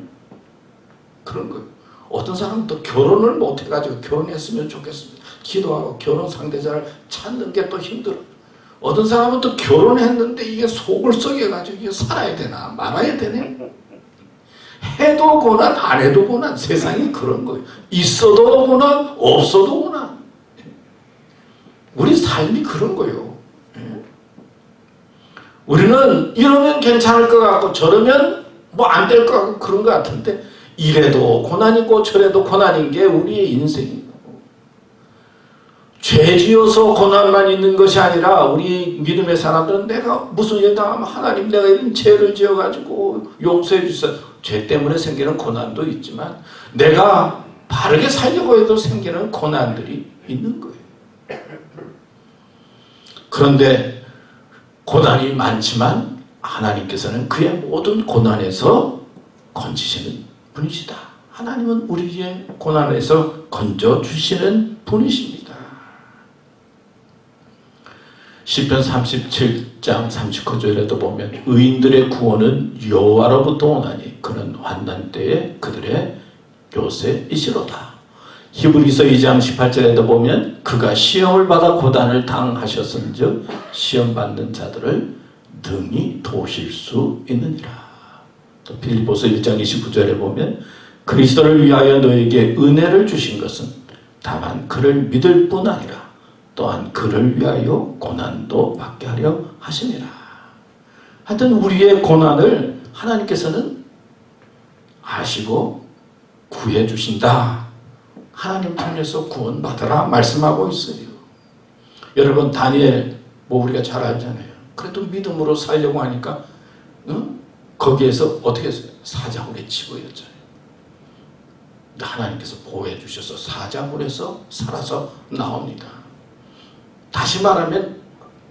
그런 거예요. 어떤 사람은 또 결혼을 못 해가지고 결혼했으면 좋겠습니다. 기도하고 결혼 상대자를 찾는 게 또 힘들어. 어떤 사람은 또 결혼했는데 이게 속을 썩여가지고 이게 살아야 되나 말아야 되네. 해도 고난 안 해도 고난. 세상이 그런 거예요. 있어도 고난 없어도 고난. 우리 삶이 그런 거예요. 우리는 이러면 괜찮을 것 같고 저러면 뭐 안 될 것 같고 그런 것 같은데 이래도 고난이고 저래도 고난인 게 우리의 인생이고 죄 지어서 고난만 있는 것이 아니라 우리 믿음의 사람들은 내가 무슨 일 당하면 하나님 내가 이런 죄를 지어가지고 용서해 주세요. 죄 때문에 생기는 고난도 있지만 내가 바르게 살려고 해도 생기는 고난들이 있는 거예요. 그런데 고난이 많지만 하나님께서는 그의 모든 고난에서 건지시는 분이시다. 하나님은 우리의 고난에서 건져주시는 분이십니다. 시편 37장 39절에도 보면 의인들의 구원은 여호와로부터 오나니 그는 환난 때에 그들의 요새이시로다. 히브리서 2장 18절에도 보면 그가 시험을 받아 고난을 당하셨은즉 시험 받는 자들을 능히 도우실 수 있느니라. 또 빌립보서 1장 29절에 보면 그리스도를 위하여 너에게 은혜를 주신 것은 다만 그를 믿을 뿐 아니라 또한 그를 위하여 고난도 받게 하려 하심이라. 하여튼 우리의 고난을 하나님께서는 아시고 구해 주신다. 하나님 통해서 구원받으라 말씀하고 있어요. 여러분 다니엘 뭐 우리가 잘 알잖아요. 그래도 믿음으로 살려고 하니까 거기에서 어떻게 했어요? 사자굴에 집어였잖아요. 하나님께서 보호해 주셔서 사자굴에서 살아서 나옵니다. 다시 말하면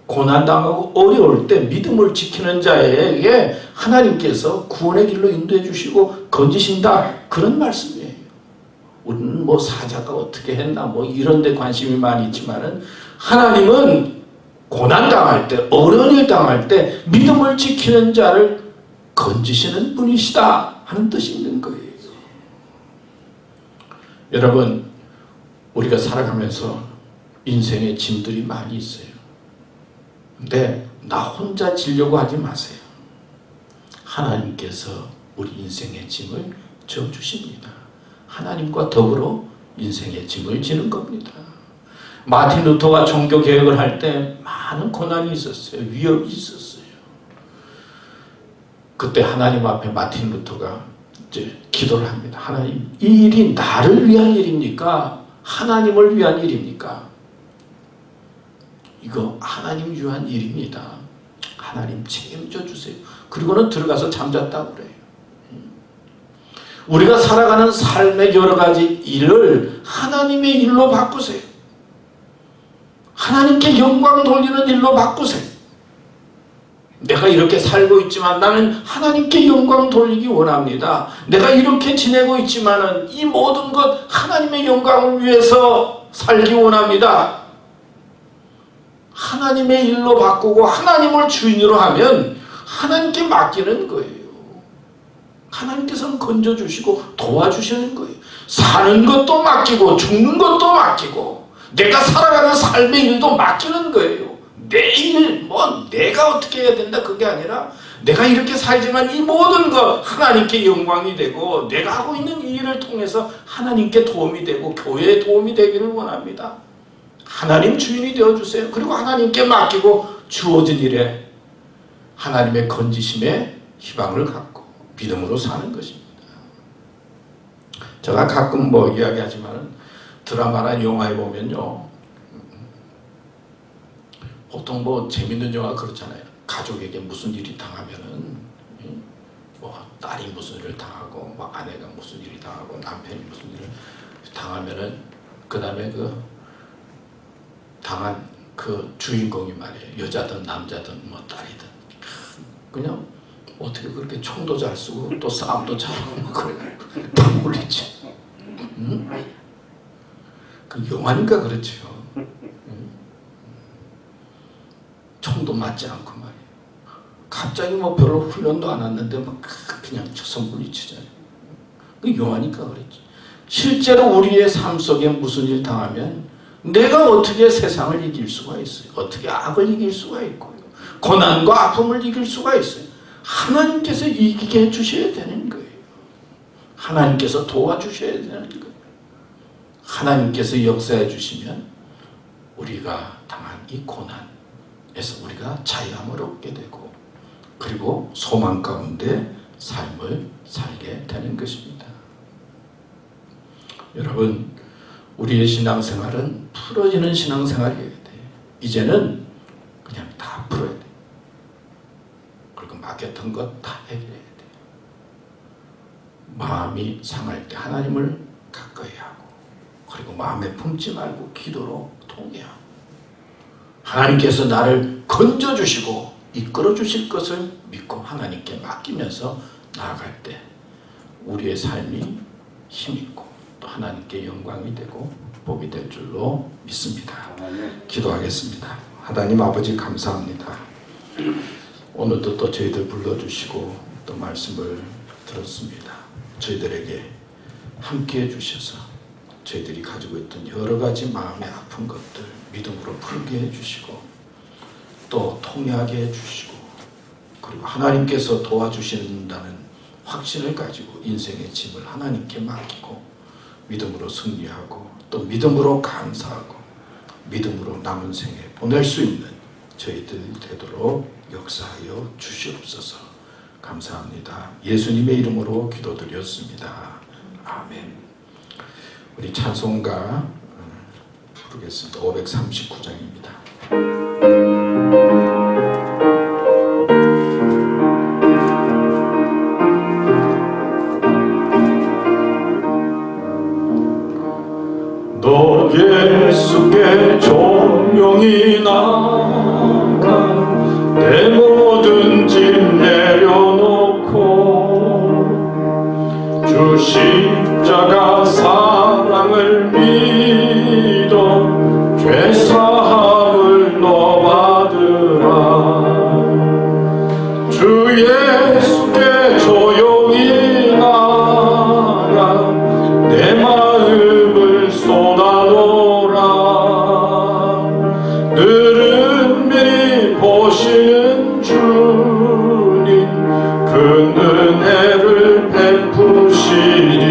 고난당하고 어려울 때 믿음을 지키는 자에게 하나님께서 구원의 길로 인도해 주시고 건지신다. 그런 말씀이에요. 우리는 뭐 사자가 어떻게 했나 뭐 이런 데 관심이 많이 있지만은 하나님은 고난당할 때 어려운 일 당할 때 믿음을 지키는 자를 건지시는 분이시다 하는 뜻이 있는 거예요. 여러분 우리가 살아가면서 인생의 짐들이 많이 있어요. 근데 나 혼자 지려고 하지 마세요. 하나님께서 우리 인생의 짐을 져주십니다. 하나님과 더불어 인생의 짐을 지는 겁니다. 마틴 루터가 종교개혁을 할 때 많은 고난이 있었어요. 위협이 있었어요. 그때 하나님 앞에 마틴 루터가 이제 기도를 합니다. 하나님, 이 일이 나를 위한 일입니까? 하나님을 위한 일입니까? 이거 하나님 위한 일입니다. 하나님 책임져 주세요. 그리고는 들어가서 잠잤다고 그래요. 우리가 살아가는 삶의 여러 가지 일을 하나님의 일로 바꾸세요. 하나님께 영광 돌리는 일로 바꾸세요. 내가 이렇게 살고 있지만 나는 하나님께 영광 돌리기 원합니다. 내가 이렇게 지내고 있지만은 이 모든 것 하나님의 영광을 위해서 살기 원합니다. 하나님의 일로 바꾸고 하나님을 주인으로 하면 하나님께 맡기는 거예요. 하나님께서는 건져주시고 도와주시는 거예요. 사는 것도 맡기고 죽는 것도 맡기고 내가 살아가는 삶의 일도 맡기는 거예요. 내일 내가 어떻게 해야 된다 그게 아니라 내가 이렇게 살지만 이 모든 것 하나님께 영광이 되고 내가 하고 있는 이 일을 통해서 하나님께 도움이 되고 교회에 도움이 되기를 원합니다. 하나님 주인이 되어주세요. 그리고 하나님께 맡기고 주어진 일에 하나님의 건지심에 희망을 갖고 믿음으로 사는 것입니다. 제가 가끔 이야기하지만 드라마나 영화에 보면요, 보통 재밌는 영화 그렇잖아요. 가족에게 무슨 일이 당하면은 딸이 무슨 일을 당하고 아내가 무슨 일이 당하고 남편이 무슨 일을 당하면은 그 다음에 당한 그 주인공이 말이에요. 여자든 남자든 딸이든 그냥 어떻게 그렇게 총도 잘 쓰고 또 싸움도 잘하고 그래 다 물리지. 그 영화니까 그렇죠. 총도 맞지 않고 말이에요. 갑자기 별로 훈련도 안 왔는데 그냥 쳐서 물리치잖아요. 그 영화니까 그랬지. 실제로 우리의 삶 속에 무슨 일 당하면 내가 어떻게 세상을 이길 수가 있어요? 어떻게 악을 이길 수가 있고요? 고난과 아픔을 이길 수가 있어요? 하나님께서 이기게 해주셔야 되는 거예요. 하나님께서 도와주셔야 되는 거예요. 하나님께서 역사해 주시면 우리가 당한 이 고난에서 우리가 자유함을 얻게 되고 그리고 소망 가운데 삶을 살게 되는 것입니다. 여러분, 우리의 신앙생활은 풀어지는 신앙생활이어야 돼요. 이제는 그냥 다 풀어야 돼요. 그리고 막혔던 것 다 해결해야 돼요. 마음이 상할 때 하나님을 가까이 하고 그리고 마음에 품지 말고 기도로 통해하고 하나님께서 나를 건져주시고 이끌어주실 것을 믿고 하나님께 맡기면서 나아갈 때 우리의 삶이 힘있고 또 하나님께 영광이 되고 복이 될 줄로 믿습니다. 기도하겠습니다. 하나님 아버지 감사합니다. 오늘도 또 저희들 불러주시고 또 말씀을 들었습니다. 저희들에게 함께해 주셔서 저희들이 가지고 있던 여러 가지 마음의 아픈 것들 믿음으로 풀게 해주시고 또 통하게 해주시고 그리고 하나님께서 도와주신다는 확신을 가지고 인생의 짐을 하나님께 맡기고 믿음으로 승리하고 또 믿음으로 감사하고 믿음으로 남은 생에 보낼 수 있는 저희들 되도록 역사하여 주시옵소서. 감사합니다. 예수님의 이름으로 기도드렸습니다. 아멘. 우리 찬송가 부르겠습니다. 539장입니다. 너 예수께 조용히 나가 내 모든 짐 내려놓고 주 십자가 사랑을 믿어 죄사함을 너 받으라. 주 예수께 조용히 나가 내 마음을 쏟아놓으라. 늘은 미리 보시는 주님 그 은혜를 베푸시리.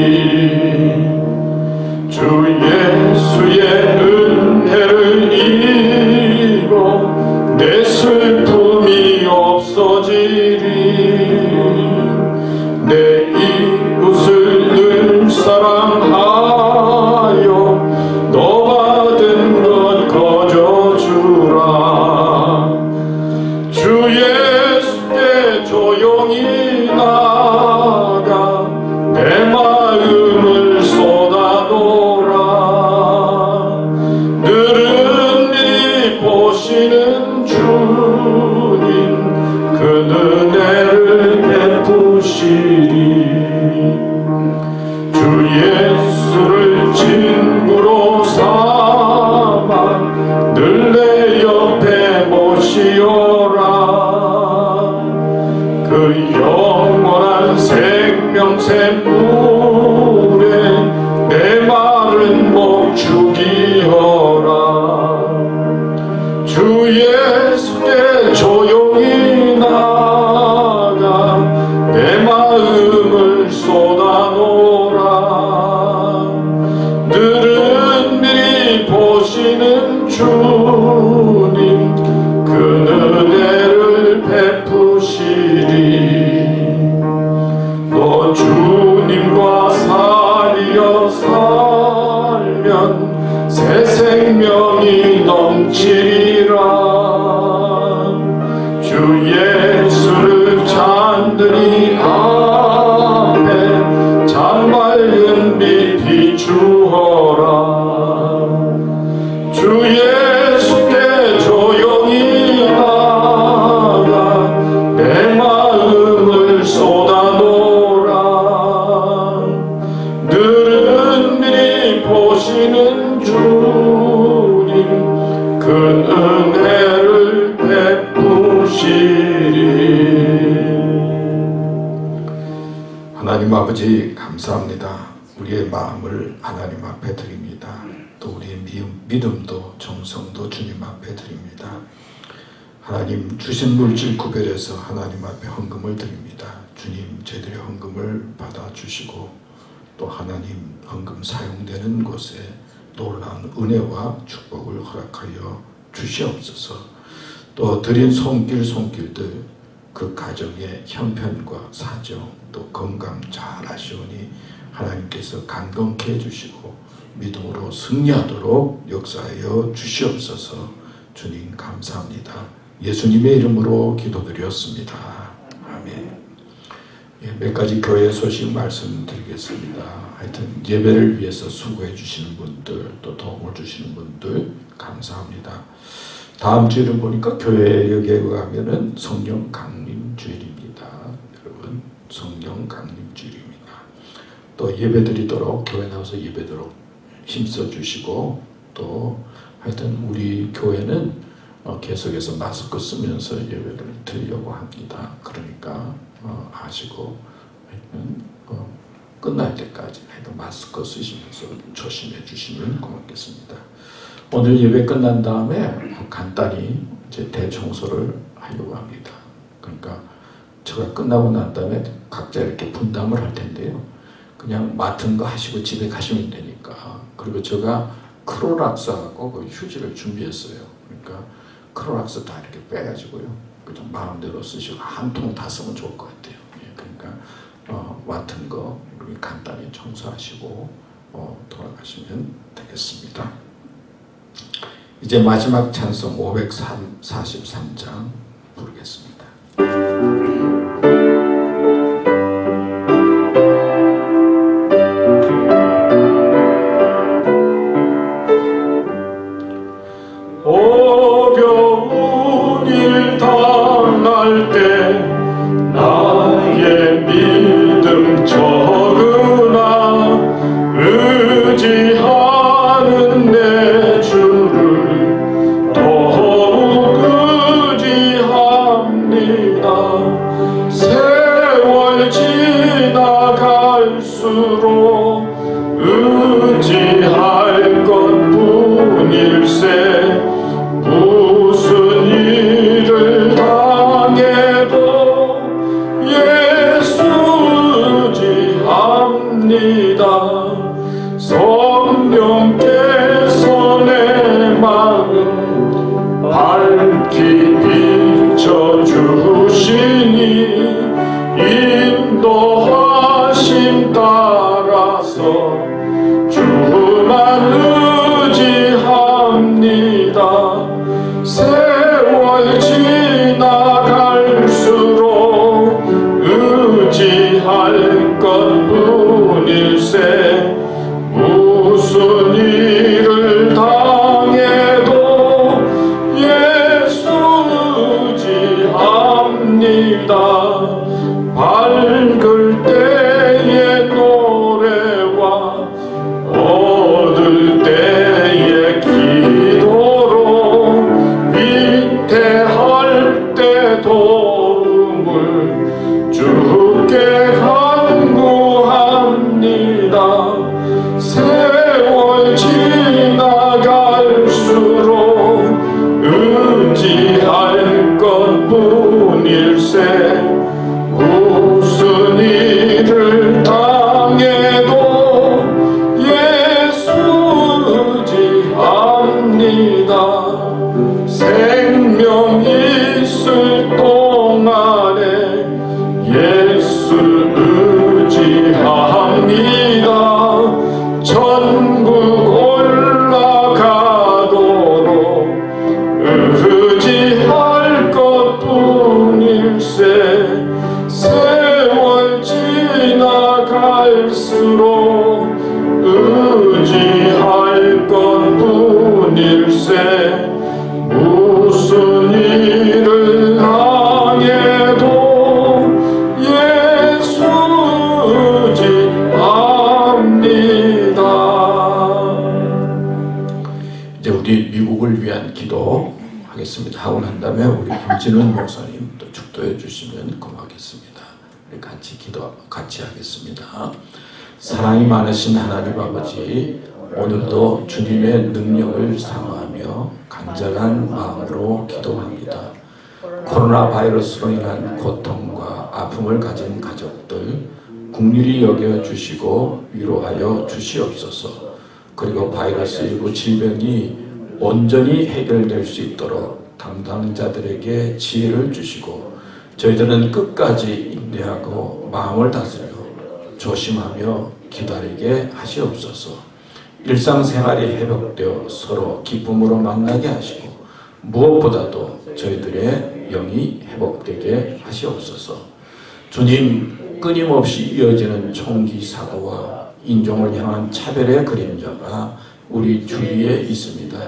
주 예수의 은혜를 입어 내 슬픔이 없어지리. 내 이웃을 늘 사랑하여 너 받은 것 거저주라. 주 예수께 조용히 나가 내 마음을 쏟아놓으라. 주님 그 은혜를 베푸시리. 너 주님과 사리어 살면 새 생명이 넘치리라. 주 예수를 잔들이 앞에 잔맑은 빛 비추어라. 주 예수께 조용히 나가 내 마음을 쏟아놓으라. 늘은 미리 보시는 주님 그 은혜를 베푸시리. 하나님 아버지 감사합니다. 우리의 마음을 하나님 앞에 드립니다. 또 우리의 믿음도 정성도 주님 앞에 드립니다. 하나님 주신 물질 구별해서 하나님 앞에 헌금을 드립니다. 주님 저희들의 헌금을 받아주시고 또 하나님 헌금 사용되는 곳에 놀라운 은혜와 축복을 허락하여 주시옵소서. 또 드린 손길들 그 가정의 형편과 사정 또 건강 잘 아시오니 하나님께서 강건케 해주시고 믿음으로 승리하도록 역사하여 주시옵소서. 주님 감사합니다. 예수님의 이름으로 기도드렸습니다. 아멘. 몇 가지 교회 소식 말씀드리겠습니다. 하여튼 예배를 위해서 수고해 주시는 분들 또 도움을 주시는 분들 감사합니다. 다음 주일은 보니까 교회 여기에 가면은 성령 강림 주일입니다. 여러분 성령 강림 주일입니다. 또 예배 드리도록 교회 나와서 예배도록 힘써 주시고 또 하여튼 우리 교회는 계속해서 마스크 쓰면서 예배를 드리려고 합니다. 그러니까 아시고 하여튼 끝날 때까지 하여튼 마스크 쓰시면서 조심해 주시면 고맙겠습니다. 오늘 예배 끝난 다음에 간단히 이제 대청소를 하려고 합니다. 그러니까 제가 끝나고 난 다음에 각자 이렇게 분담을 할 텐데요. 그냥 맡은 거 하시고 집에 가시면 되니까. 그리고 제가 크로락스하고 그 휴지를 준비했어요. 그러니까 크로락스 다 이렇게 빼가지고요. 그냥 마음대로 쓰시고 한 통 다 쓰면 좋을 것 같아요. 그러니까 맡은 거 우리 간단히 청소하시고 돌아가시면 되겠습니다. 이제 마지막 찬송 543장 부르겠습니다. 어려운 일 당할 때 나의 믿음 적으나 의지하는 내 주를 더욱 의지합니다. 세월 지나갈수록 의지할 것뿐일세. 무슨 일을 당해도 예수 의지합니다. 성령께서 내 마음 밝히 비춰주시니 인도하심 따라서 주만 의지합니다. 세월 지나갈수록 의지할 것뿐일세. 무슨 일을 당해도 예수 의지합니다. 밝을 때의 노래와 어두울 때의 기도로 위태할 때 도움을 주께 간구합니다. 세월 천국 올라가도록 의지할 것뿐일세. 세월 지나갈수록 의지할 것뿐일세. 무슨 일을 당해도 예수 의지합니다. 이제 우리 미국을 위한 기도 하겠습니다. 하고 난 다음에 우리 김진훈 목사님 또 축도해 주시면 고맙겠습니다. 우리 같이 하겠습니다. 사랑이 많으신 하나님 아버지, 오늘도 주님의 능력을 사모하며 간절한 마음으로 기도합니다. 코로나 바이러스로 인한 고통과 아픔을 가진 가족들 긍휼히 여겨 주시고 위로하여 주시옵소서. 그리고 바이러스19 질병이 온전히 해결될 수 있도록 담당자들에게 지혜를 주시고 저희들은 끝까지 인내하고 마음을 다스려 조심하며 기다리게 하시옵소서. 일상생활이 회복되어 서로 기쁨으로 만나게 하시고 무엇보다도 저희들의 영이 회복되게 하시옵소서. 주님, 끊임없이 이어지는 총기 사고와 인종을 향한 차별의 그림자가 우리 주위에 있습니다.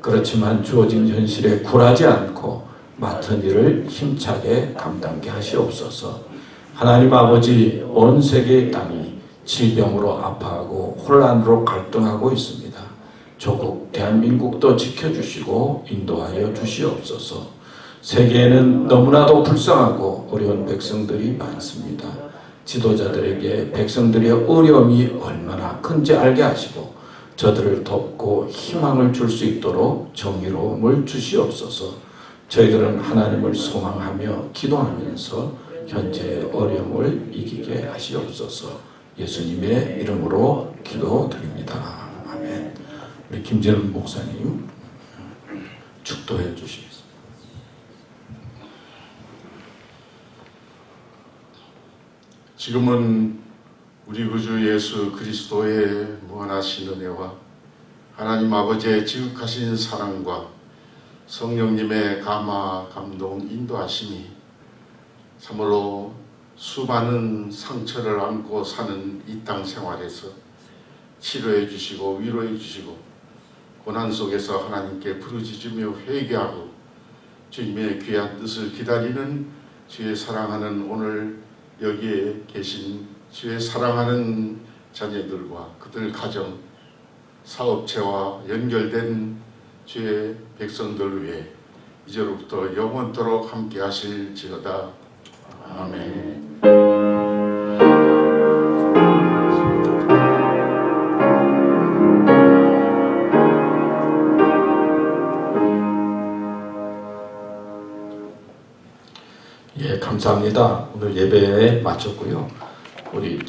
그렇지만 주어진 현실에 굴하지 않고 맡은 일을 힘차게 감당케 하시옵소서. 하나님 아버지, 온 세계의 땅이 질병으로 아파하고 혼란으로 갈등하고 있습니다. 조국 대한민국도 지켜주시고 인도하여 주시옵소서. 세계에는 너무나도 불쌍하고 어려운 백성들이 많습니다. 지도자들에게 백성들의 어려움이 얼마나 큰지 알게 하시고 저들을 돕고 희망을 줄 수 있도록 정의로움을 주시옵소서. 저희들은 하나님을 소망하며 기도하면서 현재의 어려움을 이기게 하시옵소서. 예수님의 이름으로 기도드립니다. 아멘. 우리 김재훈 목사님 축도해 주시겠습니다. 지금은 우리 구주 예수 그리스도의 무한하신 은혜와 하나님 아버지의 지극하신 사랑과 성령님의 감화, 감동, 인도하심이 참으로 수많은 상처를 안고 사는 이 땅 생활에서 치료해 주시고 위로해 주시고 고난 속에서 하나님께 부르짖으며 회개하고 주님의 귀한 뜻을 기다리는 주의 사랑하는 오늘 여기에 계신 주의 사랑하는 자녀들과 그들 가정, 사업체와 연결된 주의 백성들 위해 이제로부터 영원토록 함께 하실지어다. 아멘. 예, 감사합니다. 오늘 예배에 마쳤고요. 우리